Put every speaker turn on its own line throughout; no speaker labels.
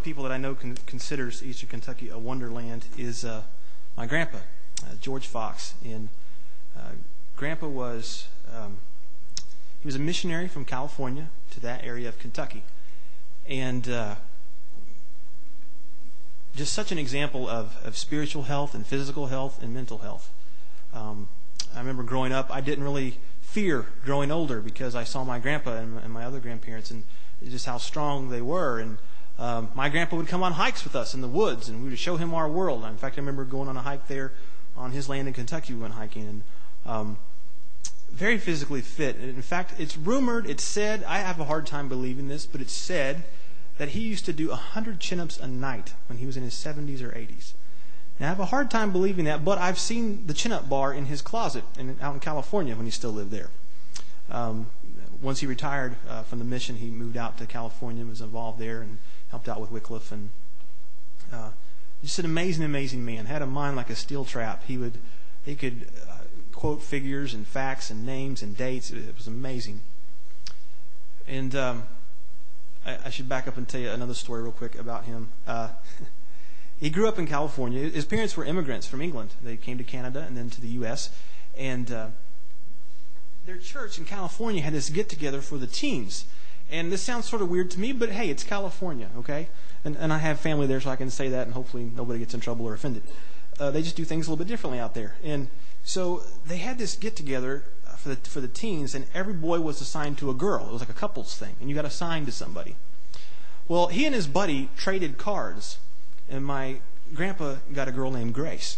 people that I know considers Eastern Kentucky a wonderland is my grandpa, George Fox. And Grandpa was he was a missionary from California to that area of Kentucky, and just such an example of spiritual health and physical health and mental health. I remember growing up, I didn't really fear growing older because I saw my grandpa and my other grandparents and just how strong they were. And my grandpa would come on hikes with us in the woods, and we would show him our world. In fact, I remember going on a hike there on his land in Kentucky. We went hiking, and very physically fit. In fact, it's rumored, it's said, I have a hard time believing this, but it's said that he used to do 100 chin-ups a night when he was in his 70s or 80s. Now, I have a hard time believing that, but I've seen the chin-up bar in his closet out in California when he still lived there. Once he retired from the mission, he moved out to California, was involved there, and helped out with Wycliffe. And just an amazing, amazing man. Had a mind like a steel trap. He could quote figures and facts and names and dates. It was amazing. And I should back up and tell you another story real quick about him. He grew up in California. His parents were immigrants from England. They came to Canada and then to the U.S. And their church in California had this get-together for the teens. And this sounds sort of weird to me, but hey, it's California, okay? And I have family there, so I can say that, and hopefully nobody gets in trouble or offended. They just do things a little bit differently out there. And so they had this get-together for the teens, and every boy was assigned to a girl. It was like a couples thing, and you got assigned to somebody. Well, he and his buddy traded cards, and my grandpa got a girl named Grace.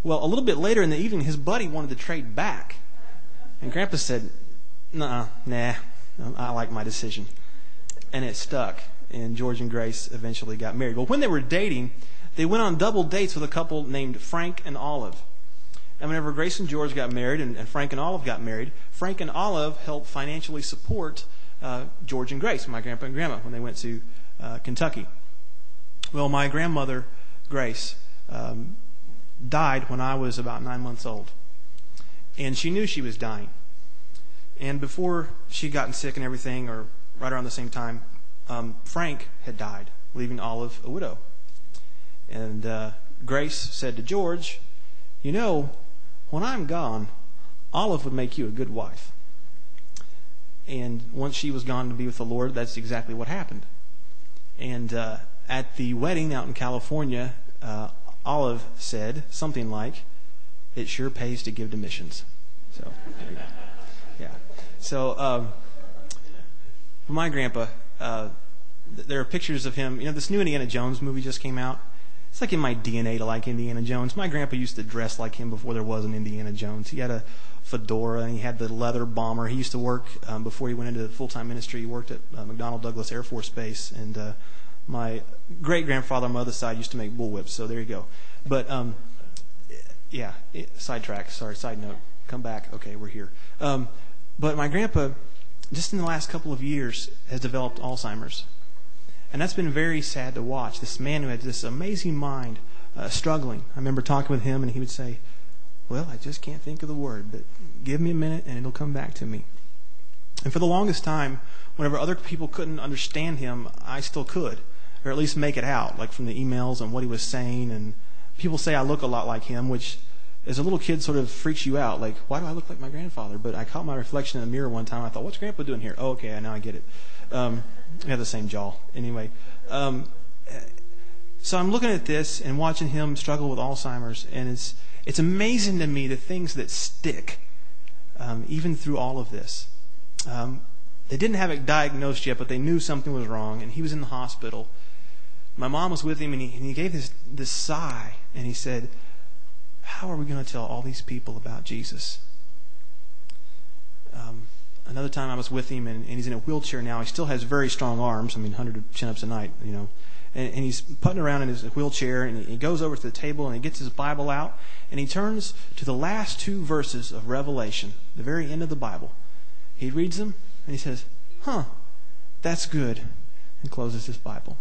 Well, a little bit later in the evening, his buddy wanted to trade back. And Grandpa said, nah, I like my decision. And it stuck, and George and Grace eventually got married. Well, when they were dating, they went on double dates with a couple named Frank and Olive. And whenever Grace and George got married and Frank and Olive got married, Frank and Olive helped financially support George and Grace, my grandpa and grandma, when they went to Kentucky. Well, my grandmother, Grace, died when I was about 9 months old. And she knew she was dying. And before she'd gotten sick and everything, or right around the same time, Frank had died, leaving Olive a widow. And Grace said to George, you know, when I'm gone, Olive would make you a good wife. And once she was gone to be with the Lord, that's exactly what happened. And at the wedding out in California, Olive said something like, it sure pays to give to missions. So, there you go. Yeah. So, for my grandpa, there are pictures of him. You know, this new Indiana Jones movie just came out. It's like in my DNA to like Indiana Jones. My grandpa used to dress like him before there was an Indiana Jones. He had a fedora, and he had the leather bomber. He used to work, before he went into full-time ministry, he worked at McDonnell Douglas Air Force Base. And my great-grandfather on my other side used to make bullwhips. So there you go. But, yeah, sidetrack. Sorry, side note. Come back. Okay, we're here. But my grandpa, just in the last couple of years, has developed Alzheimer's. And that's been very sad to watch. This man who had this amazing mind struggling. I remember talking with him, and he would say, well, I just can't think of the word, but give me a minute and it'll come back to me. And for the longest time, whenever other people couldn't understand him, I still could, or at least make it out, like from the emails and what he was saying. And people say I look a lot like him, which as a little kid sort of freaks you out. Like, why do I look like my grandfather? But I caught my reflection in the mirror one time. I thought, what's Grandpa doing here? Oh, okay, now I get it. We have the same jaw. Anyway, so I'm looking at this and watching him struggle with Alzheimer's, and it's amazing to me the things that stick, even through all of this. They didn't have it diagnosed yet, but they knew something was wrong, and he was in the hospital. My mom was with him, and he gave this sigh, and he said, how are we going to tell all these people about Jesus? Another time I was with him, and he's in a wheelchair now. He still has very strong arms. 100 chin-ups a night, you know. And he's putting around in his wheelchair, and he goes over to the table, and he gets his Bible out, and he turns to the last 2 verses of Revelation, the very end of the Bible. He reads them, and he says, that's good, and closes his Bible.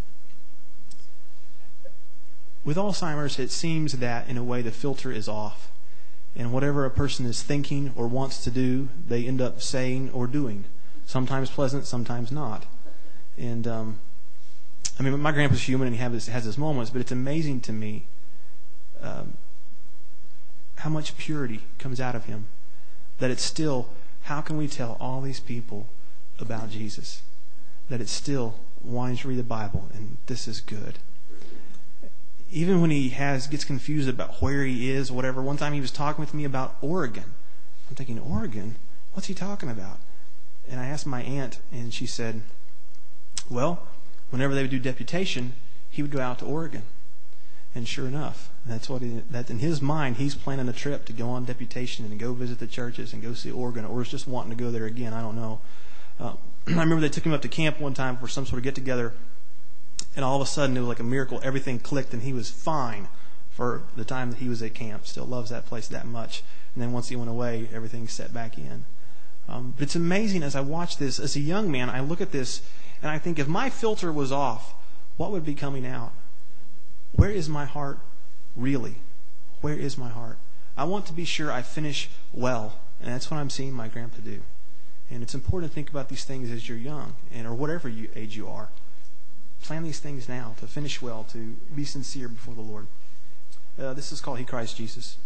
With Alzheimer's, it seems that, in a way, the filter is off. And whatever a person is thinking or wants to do, they end up saying or doing. Sometimes pleasant, sometimes not. And I mean, my grandpa's human and he has his moments, but it's amazing to me how much purity comes out of him. That it's still, how can we tell all these people about Jesus? That it's still wanting to read the Bible, and this is good. Even when he gets confused about where he is, or whatever. One time he was talking with me about Oregon. I'm thinking, Oregon? What's he talking about? And I asked my aunt, and she said, well, whenever they would do deputation, he would go out to Oregon. And sure enough, that's in his mind, he's planning a trip to go on deputation and go visit the churches and go see Oregon, or is just wanting to go there again. I don't know. I remember they took him up to camp one time for some sort of get-together, and all of a sudden, it was like a miracle. Everything clicked, and he was fine for the time that he was at camp. Still loves that place that much. And then once he went away, everything set back in. But it's amazing as I watch this. As a young man, I look at this, and I think if my filter was off, what would be coming out? Where is my heart really? Where is my heart? I want to be sure I finish well, and that's what I'm seeing my grandpa do. And it's important to think about these things as you're young, or whatever age you are. Plan these things now to finish well, to be sincere before the Lord. This is called He Cries, Jesus.